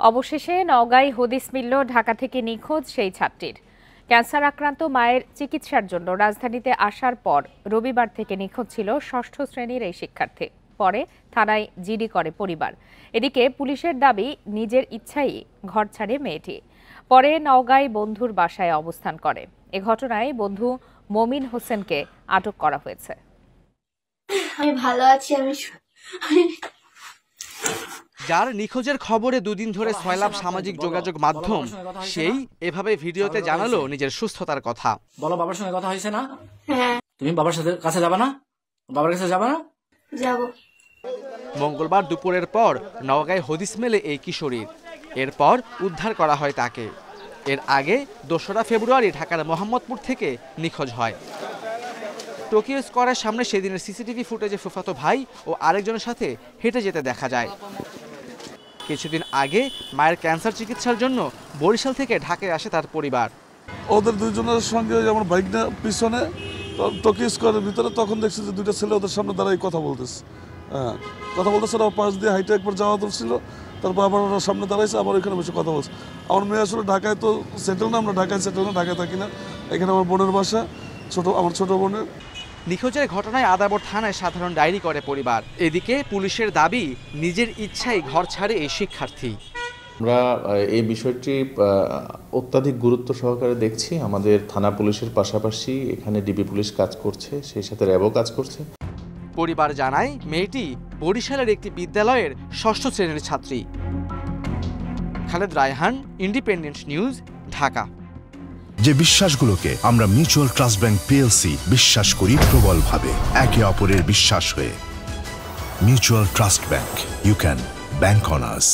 অবশেষে নওগাঁয় হদিস মিলল ঢাকা থেকে নিখোঁজ সেই ছাত্রীর। ক্যান্সার আক্রান্ত মায়ের চিকিৎসার জন্য রাজধানীতে আসার পর রবিবার থেকে নিখোঁজ ছিল ষষ্ঠ শ্রেণীর এই শিক্ষার্থী। পরে থানায় জিডি করে পরিবার। এদিকে পুলিশের দাবি, নিজের ইচ্ছাই ঘর ছাড়ে মেয়েটি। পরে নওগাঁয় বন্ধুর বাসায় অবস্থান করে। এ ঘটনায় বন্ধু মমিন হোসেনকে আটক করা হয়েছে। আমি ভালো আছি। যার নিখোঁজের খবরে দুদিন ধরে সয়লাব সামাজিক যোগাযোগ মাধ্যম, সেই এভাবে ভিডিওতে জানালো নিজের সুস্থতার কথা। বলো, বাবার সঙ্গে কথা হয়েছে না? হ্যাঁ। তুমি বাবার কাছে যাবে না? বাবার কাছে যাবে না? যাব। মঙ্গলবার দুপুরের পর নওগাঁয় হদিস মেলে এই কিশোরীর। এরপর উদ্ধার করা হয় তাকে। এর আগে ২রা ফেব্রুয়ারি ঢাকার মোহাম্মদপুর থেকে নিখোঁজ হয়। টোকিও স্কয়ারের সামনে সেদিনের সিসিটিভি ফুটেজে ফুফাতো ভাই ও আরেকজনের সাথে হেঁটে যেতে দেখা যায়। কিছুদিন আগে মায়ের ক্যান্সার চিকিৎসার জন্য বরিশাল থেকে ঢাকায় আসে তার পরিবার। ওদের দুজনের সঙ্গে আমার বাইক না পিছনে টোকিও স্কয়ারের ভিতরে, তখন দেখছি যে দুইটা ছেলে ওদের সামনে দাঁড়াই কথা বলতেছে। হ্যাঁ, কথা বলতেছে। ওরা পাশ দিয়ে হাইটে একবার যাওয়া ছিল, তারপর আবার ওরা সামনে দাঁড়াইছে, আবার ওইখানে বসে কথা বলছে। আমার মেয়ে আসলে ঢাকায় তো সেটেল না, আমরা ঢাকায় সেটেল না, ঢাকায় থাকি না। এখানে আমার বোনের বাসা, আমার ছোট বোনের। নিখোঁজের ঘটনায় আদাবর থানায় সাধারণ ডায়েরি করে পরিবার। এদিকে পুলিশের দাবি, নিজের ইচ্ছায় ঘর ছাড়ে এই শিক্ষার্থী। আমরা এই বিষয়টি অত্যাধিক গুরুত্ব সহকারে দেখছি। আমাদের থানা পুলিশের পাশাপাশি এখানে ডিবি পুলিশ কাজ করছে, সেই সাথে র্যাবও কাজ করছে। পরিবার জানায়, মেয়েটি বরিশালের একটি বিদ্যালয়ের ষষ্ঠ শ্রেণীর ছাত্রী। Khaled Raihan, independent news, Dhaka. যে বিশ্বাসগুলোকে আমরা মিউচুয়াল ট্রাস্ট ব্যাংক পিএলসি বিশ্বাস করি প্রবলভাবে, একে অপরের বিশ্বাস হয়ে। Mutual trust bank, you can bank on us.